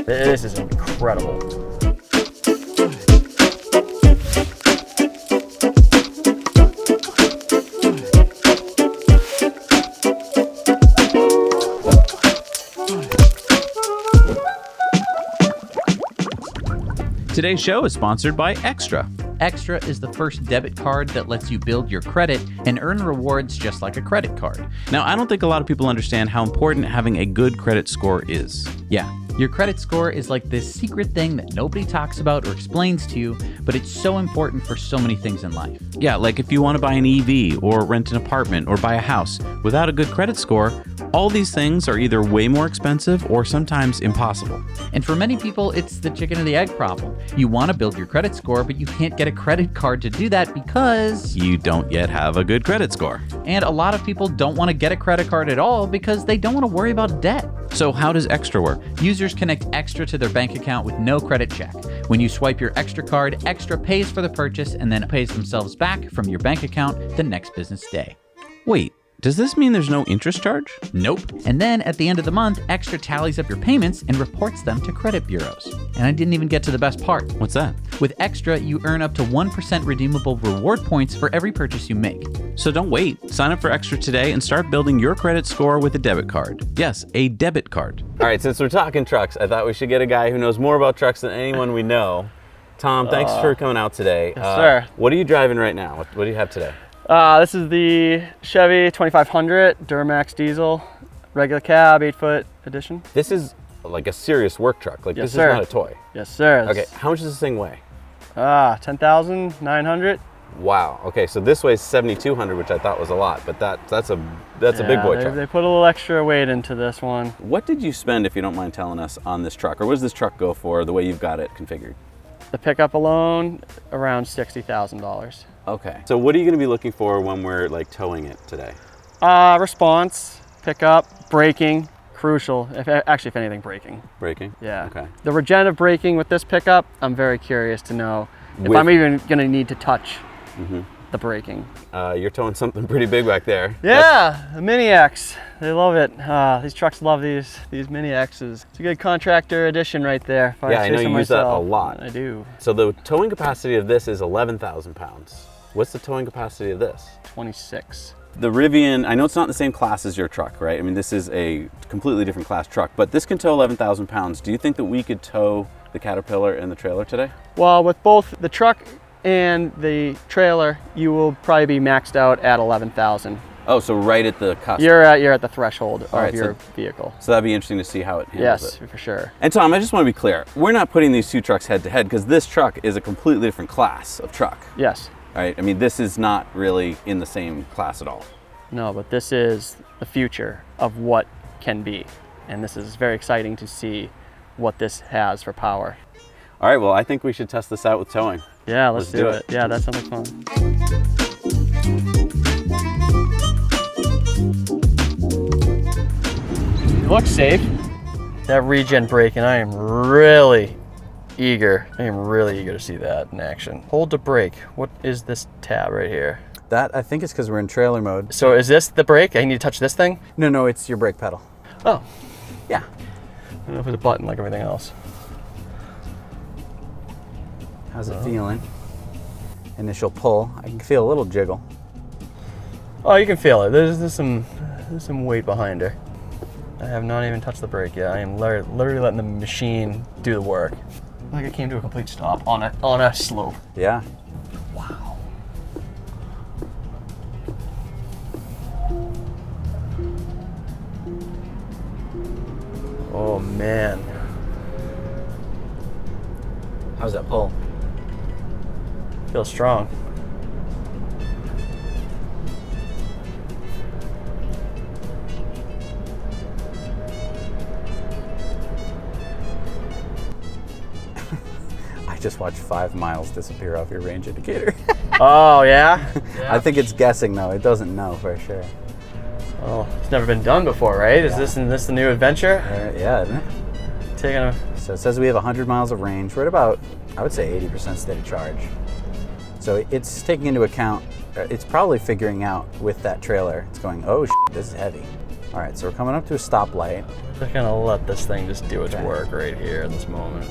This is incredible. Today's show is sponsored by Extra. Extra is the first debit card that lets you build your credit and earn rewards just like a credit card. Now, I don't think a lot of people understand how important having a good credit score is. Yeah, your credit score is like this secret thing that nobody talks about or explains to you, but it's so important for so many things in life. Yeah, like if you want to buy an EV or rent an apartment or buy a house, without a good credit score, all these things are either way more expensive or sometimes impossible. And for many people, it's the chicken or the egg problem. You want to build your credit score, but you can't get a credit card to do that because you don't yet have a good credit score. And a lot of people don't want to get a credit card at all because they don't want to worry about debt. So how does Extra work? Users connect Extra to their bank account with no credit check. When you swipe your Extra card, Extra pays for the purchase and then pays themselves back from your bank account the next business day. Wait, does this mean there's no interest charge? Nope. And then at the end of the month, Extra tallies up your payments and reports them to credit bureaus. And I didn't even get to the best part. What's that? With Extra, you earn up to 1% redeemable reward points for every purchase you make. So don't wait. Sign up for Extra today and start building your credit score with a debit card. Yes, a debit card. All right, since we're talking trucks, I thought we should get a guy who knows more about trucks than anyone we know. Tom, thanks for coming out today. Yes, sir. What are you driving right now? What do you have today? This is the Chevy 2500 Duramax diesel, regular cab, 8-foot edition. This is like a serious work truck. Like Yes, this sir. is not a toy. Yes, sir. Okay, how much does this thing weigh? 10,900. Wow. Okay, so this weighs 7,200, which I thought was a lot, but that's a big boy truck. They put a little extra weight into this one. What did you spend, if you don't mind telling us, on this truck, or what does this truck go for? The way you've got it configured. The pickup alone, around $60,000. Okay. So what are you going to be looking for when we're like towing it today? Response, pickup, braking, crucial. If anything, braking. Braking? Yeah. Okay. The regenerative braking with this pickup, I'm very curious to know if With- I'm even going to need to touch the braking. You're towing something pretty big back there. Yeah, the Mini X. They love it. These trucks love these Mini X's. It's a good contractor edition right there. If Yeah, I say know so you use that a myself. lot. I do. So the towing capacity of this is 11,000 pounds. What's the towing capacity of this? 26. The Rivian, I know it's not in the same class as your truck, right? I mean, this is a completely different class truck, but this can tow 11,000 pounds. Do you think that we could tow the Caterpillar and the trailer today? Well, with both the truck and the trailer, you will probably be maxed out at 11,000. Oh, so right at the cusp. You're at the threshold of right, your vehicle. So that'd be interesting to see how it handles Yes, it. for sure. And Tom, I just want to be clear. We're not putting these two trucks head to head because this truck is a completely different class of truck. Yes. Right? I mean, this is not really in the same class at all. No, but this is the future of what can be. And this is very exciting to see what this has for power. All right, well, I think we should test this out with towing. Yeah, let's do it. Yeah, that sounds like fun. It looks safe. That regen brake, and I am really eager to see that in action. Hold the brake. What is this tab right here? That, I think, is because we're in trailer mode. So is this the brake? I need to touch this thing? No, it's your brake pedal. Oh, Yeah. I don't know if it's a button like everything else. How's it feeling? Initial pull. I can feel a little jiggle. Oh, you can feel it. There's some weight behind her. I have not even touched the brake yet. I am literally letting the machine do the work. Like it came to a complete stop on a slope. Yeah. Wow. Oh man. How's that pull? Feels strong. I just watched 5 miles disappear off your range indicator. Oh yeah? I think it's guessing though. It doesn't know for sure. Oh, it's never been done before, right? Is this the new adventure? Yeah, isn't it? Taking a So it says we have 100 miles of range. We're at about, I would say, 80% steady charge. So it's taking into account, it's probably figuring out with that trailer, it's going, oh, this is heavy. All right, so we're coming up to a stoplight. Just gonna let this thing just do its Okay. work right here in this moment.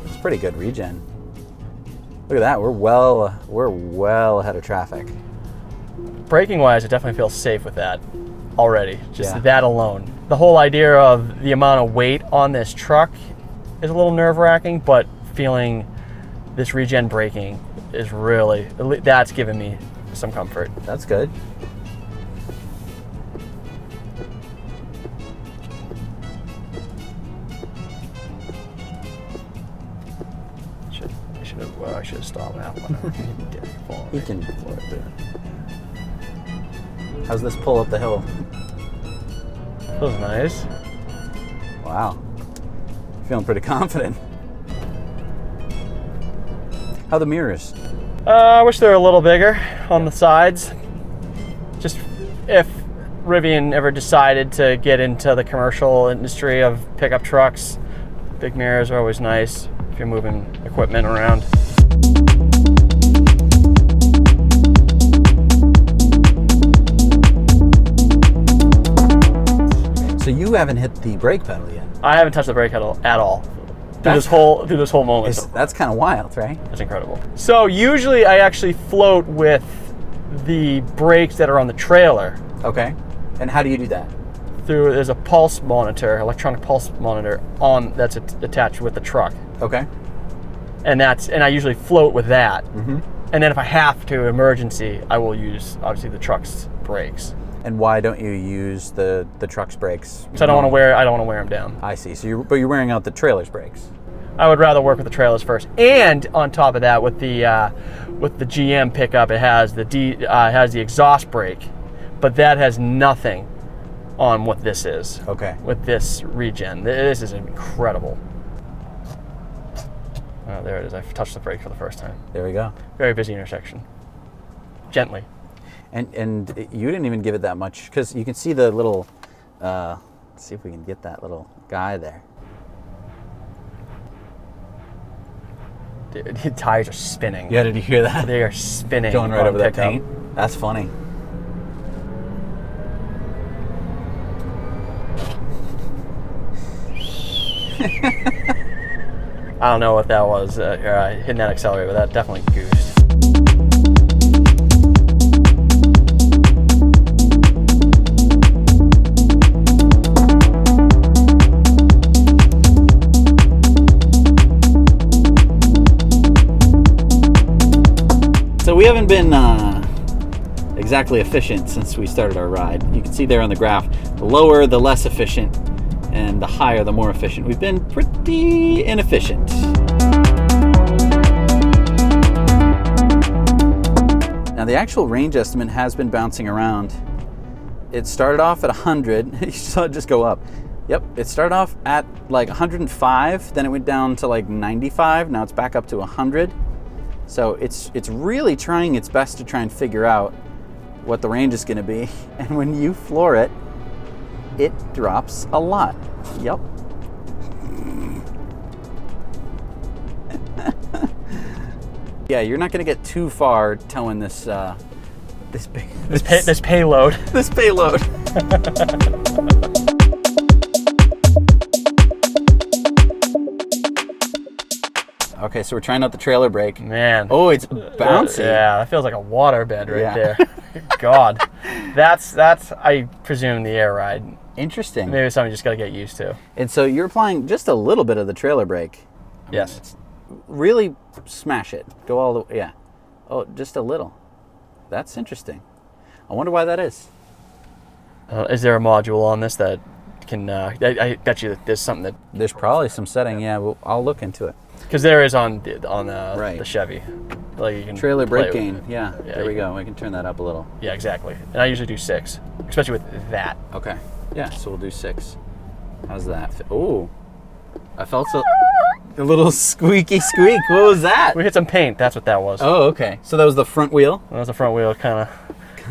It's pretty good regen. Look at that, we're well ahead of traffic. Braking wise, it definitely feels safe with that already. Just Yeah. that alone. The whole idea of the amount of weight on this truck is a little nerve wracking, but feeling this regen braking is really, that's given me some comfort. That's good. I should have stopped that one. He can. How's this pull up the hill? Feels nice. Wow. Feeling pretty confident. How are the mirrors? I wish they were a little bigger on the sides. Just if Rivian ever decided to get into the commercial industry of pickup trucks, big mirrors are always nice if you're moving equipment around. So you haven't hit the brake pedal yet. I haven't touched the brake pedal at all through this whole moment. That's kind of wild, right? That's incredible. So usually I actually float with the brakes that are on the trailer. Okay. And how do you do that? There's a pulse monitor, electronic pulse monitor that's attached with the truck, Okay. and I usually float with that. Mm-hmm. And then if I have to emergency, I will use obviously the truck's brakes. And why don't you use the truck's brakes? So I don't want to wear them down. I see. So you're wearing out the trailer's brakes. I would rather work with the trailers first. And on top of that, with the GM pickup, it has the exhaust brake, but that has nothing on what this is. Okay. With this regen, this is incredible. Oh, there it is. I touched the brake for the first time. There we go. Very busy intersection. Gently. And you didn't even give it that much, because you can see the little. Let's see if we can get that little guy there. Dude, the tires are spinning. Yeah, did you hear that? They are spinning. Going right on over that pickup. paint. That's funny. I don't know what that was. Hitting that accelerator, but that definitely goosed. So we haven't been exactly efficient since we started our ride. You can see there on the graph, the lower, the less efficient, and the higher, the more efficient. We've been pretty inefficient. Now the actual range estimate has been bouncing around. It started off at 100. You saw it just go up. Yep, it started off at like 105, then it went down to like 95. Now it's back up to 100. So it's really trying its best to try and figure out what the range is going to be. And when you floor it, it drops a lot. Yep. Yeah, you're not going to get too far towing this This payload. this payload. Okay, so we're trying out the trailer brake. Man. Oh, it's bouncy. Yeah, that feels like a waterbed right Yeah. there. God. That's I presume the air ride. Interesting. Maybe something you just gotta get used to. And so you're applying just a little bit of the trailer brake. Yes. Really smash it. Go all the way. Yeah. Oh, just a little. That's interesting. I wonder why that is. Is there a module on this that can? I bet you that there's something that, There's probably some setting. Yeah, I'll look into it. because there is on Right. the Chevy. Like you can Trailer play brake with gain. it. Yeah, Yeah, there we you go. I can turn that up a little. Yeah, exactly. And I usually do 6, especially with that. Okay. Yeah, so we'll do 6. How's that? Oh, I felt a little squeaky squeak. What was that? We hit some paint. That's what that was. Oh, okay. So that was the front wheel. That was the front wheel kind of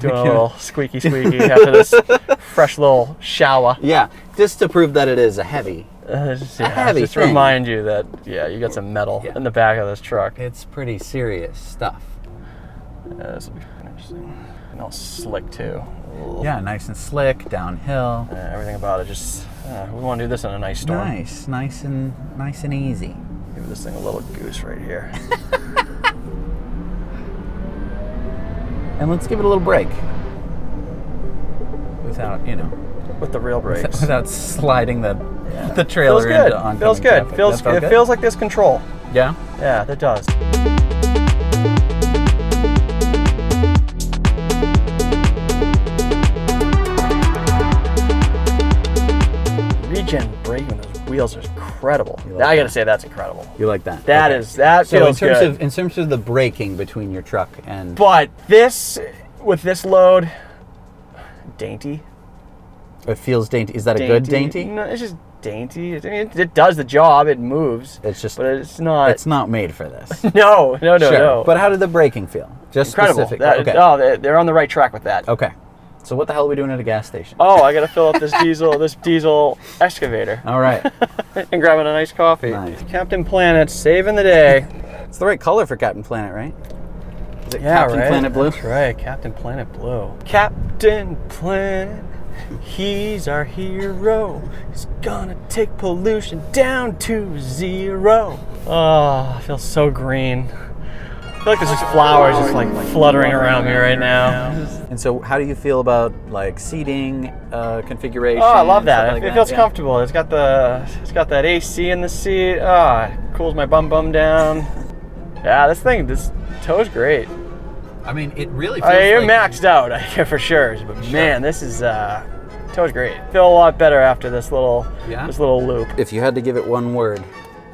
doing a little squeaky after this fresh little shower. Yeah, just to prove that it is a heavy. Just heavy just to thing. remind you that, you got some metal Yeah. in the back of this truck. It's pretty serious stuff. This will be interesting. And all slick too. Yeah, nice and slick, downhill. Everything about it just, we want to do this in a nice storm. Nice and easy. Give this thing a little goose right here. And let's give it a little break. Without, With the real brakes. without sliding the Feels trailer good. into oncoming Feels good. traffic. Feels That felt It feels like there's control. Yeah. Yeah, that does. Regen braking with those wheels is incredible. like I gotta say that's incredible. You like that? That Okay. is that So feels good. in terms of the braking between your truck and But this, with this load, dainty. it feels dainty. Is that a good dainty? No, it's just dainty. I mean, it does the job. It moves. It's just but it's not. it's not made for this. no. Sure. But how did the braking feel? Just Incredible. specific. That, okay. Oh, they're on the right track with that. Okay. So what the hell are we doing at a gas station? Oh, I gotta fill up this diesel excavator All right. and grabbing a nice coffee. Nice. Captain Planet saving the day. It's the right color for Captain Planet, right? Is it Yeah, Captain right. Planet Blue? That's right, Captain Planet Blue. Captain Planet, he's our hero. He's gonna take pollution down to 0. Oh, I feel so green. I feel like there's just flowers just like fluttering around me right now. And so how do you feel about like seating configuration? Oh, I love stuff that. like It feels Yeah. comfortable. It's got that AC in the seat. Ah, it cools my bum down. Yeah, this tow's great. I mean, it really feels You're like maxed out, for sure. But man, this is tow's great. Feel a lot better after this little loop. If you had to give it one word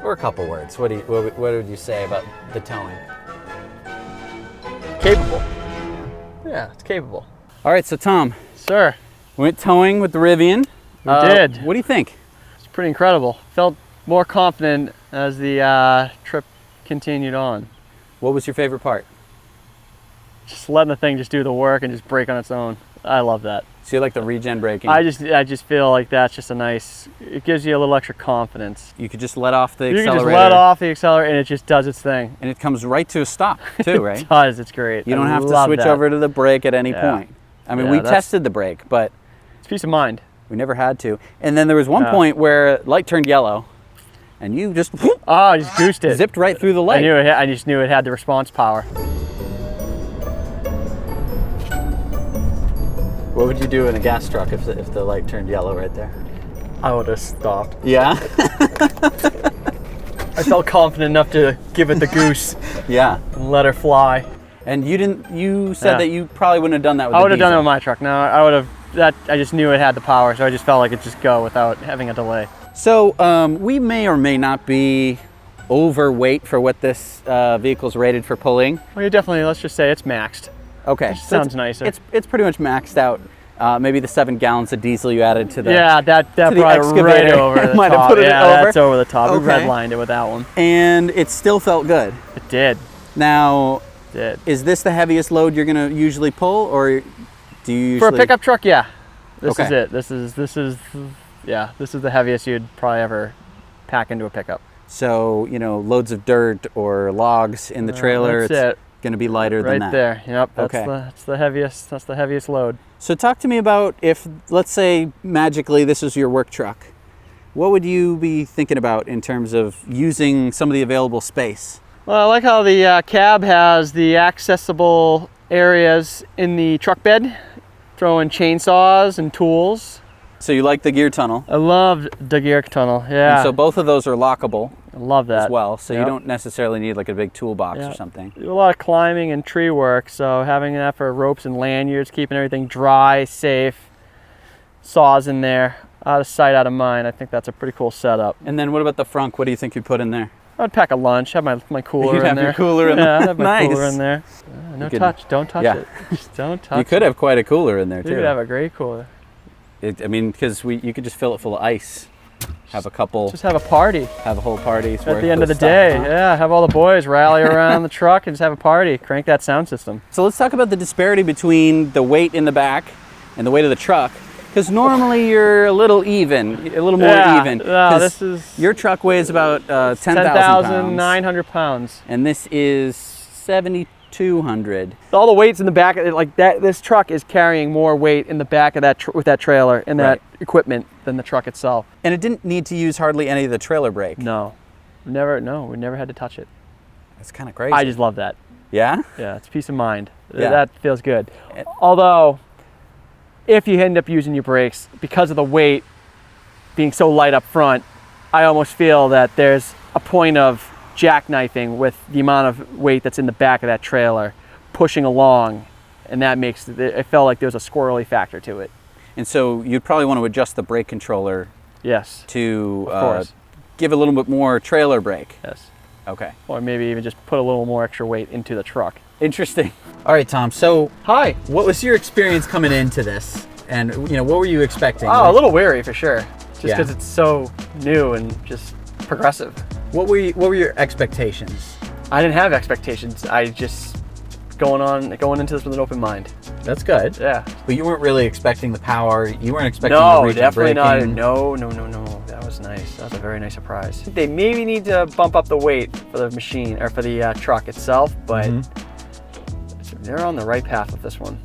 or a couple words, what would you say about the towing? Capable. Yeah, it's capable. All right, so Tom, Sir, we went towing with the Rivian. we did. What do you think? It's pretty incredible. Felt more confident as the trip continued on. What was your favorite part? Just letting the thing just do the work and just brake on its own. I love that. So you like the regen braking? I just feel like that's just it gives you a little extra confidence. You could just let off the You accelerator. can just let off the accelerator and it just does its thing. And it comes right to a stop too, right? It does, it's great. You don't I have to love switch that. over to the brake at any Yeah. point. I mean, Yeah, we that's- tested the brake, but It's peace of mind. we never had to. And then there was one Yeah. point where light turned yellow, and you just Oh, I just goosed it. zipped right through the light. I just knew it had the response power. What would you do in a gas truck if the light turned yellow right there? I would have stopped. Yeah? I felt confident enough to give it the goose Yeah. and let her fly. And you said Yeah. that you probably wouldn't have done that with I the would have done it diesel. with my truck. No, I would have. I just knew it had the power, so I just felt like it'd just go without having a delay. So we may or may not be overweight for what this vehicle's rated for pulling. Well, you definitely. Let's just say it's maxed. Okay. Which sounds nicer. It's pretty much maxed out. Maybe the 7 gallons of diesel you added to the Yeah, that the brought it right excavator over the might have top. put it yeah, over. that's over the top. We Okay. redlined it with that one. and it still felt good. It did. Now, It did. is this the heaviest load you're going to usually pull, or do you usually... For a pickup truck, yeah. This Okay. is it. This is the heaviest you'd probably ever pack into a pickup. So, loads of dirt or logs in the trailer, that's it's going to be lighter than Right that. there. Yep. That's Okay. that's the heaviest. That's the heaviest load. So talk to me about if, let's say, magically this is your work truck. What would you be thinking about in terms of using some of the available space? Well, I like how the cab has the accessible areas in the truck bed, throwing chainsaws and tools. So you like the gear tunnel. I love the gear tunnel. Yeah. And so both of those are lockable I love that as well. So you Yep. don't necessarily need like a big toolbox Yeah. or something. Do a lot of climbing and tree work, so having that for ropes and lanyards, keeping everything dry, safe. Saws in there, out of sight, out of mind. I think that's a pretty cool setup. And then what about the frunk? What do you think you'd put in there? I'd pack a lunch, have my cooler You'd in have there. your cooler in yeah, there. I'd have my cooler Nice. in there. No You could- touch, don't touch Yeah. it. Just don't touch You could it. have quite a cooler in there You too. could have a great cooler. Because you could just fill it full of ice. Have a couple, Just have a party have a whole party. at the end of the day. Yeah, have all the boys rally around the truck and just have a party. Crank that sound system. So let's talk about the disparity between the weight in the back and the weight of the truck. Because normally you're a little more Yeah, even. no, 'Cause this is your truck weighs about 10,000 pounds. 10,900 pounds. And this is 72 200. All the weight's in the back of it, like that. This truck is carrying more weight in the back of that with that trailer and that equipment than the truck itself. And it didn't need to use hardly any of the trailer brake. No, we never had to touch it. That's kind of crazy. I just love that. Yeah? Yeah, it's peace of mind. Yeah. That feels good. Although, if you end up using your brakes, because of the weight being so light up front, I almost feel that there's a point of jackknifing with the amount of weight that's in the back of that trailer pushing along, and that makes it felt like there's a squirrely factor to it. And so you'd probably want to adjust the brake controller Yes. to Of course. give a little bit more trailer brake. Yes. Okay. Or maybe even just put a little more extra weight into the truck. Interesting. All right, Tom. So Hi. what was your experience coming into this? And, what were you expecting? Oh, a little weary for sure. Just Yeah. because it's so new and just progressive. What were your expectations? I didn't have expectations. I just going into this with an open mind. That's good. Yeah. But you weren't really expecting the power. You weren't expecting the No, region definitely not. braking. No. That was nice. That was a very nice surprise. They maybe need to bump up the weight for the machine or for the truck itself, but they're on the right path with this one.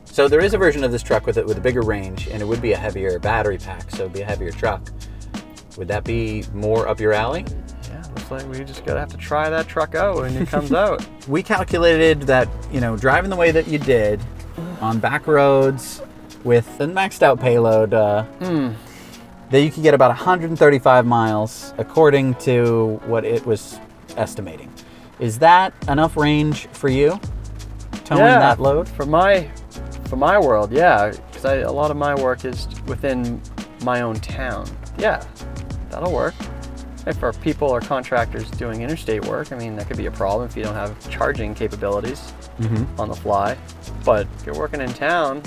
So there is a version of this truck with a bigger range, and it would be a heavier battery pack, so it'd be a heavier truck. Would that be more up your alley? Yeah, looks like we just gotta have to try that truck out when it comes out. We calculated that, driving the way that you did on back roads with a maxed out payload, that you could get about 135 miles according to what it was estimating. Is that enough range for you? Towing that load? For my world, yeah, because a lot of my work is within my own town. Yeah, that'll work. And for people or contractors doing interstate work, I mean, that could be a problem if you don't have charging capabilities on the fly. But if you're working in town,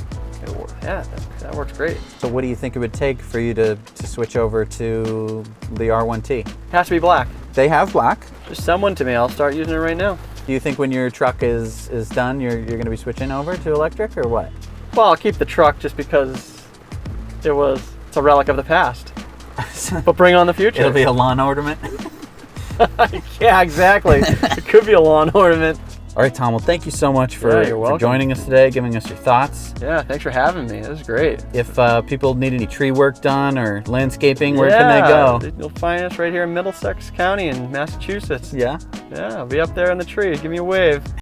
that works great. So what do you think it would take for you to switch over to the R1T? It has to be black. They have black. Just send one to me. I'll start using it right now. Do you think when your truck is done, you're going to be switching over to electric or what? Well, I'll keep the truck just because it's a relic of the past. But bring on the future. It'll be a lawn ornament. Yeah, exactly. It could be a lawn ornament. All right, Tom. Well, thank you so much Yeah, you're for welcome. joining us today, giving us your thoughts. Yeah, thanks for having me. This is great. If people need any tree work done or landscaping, where can they go? You'll find us right here in Middlesex County in Massachusetts. Yeah. Yeah, I'll be up there in the tree. Give me a wave.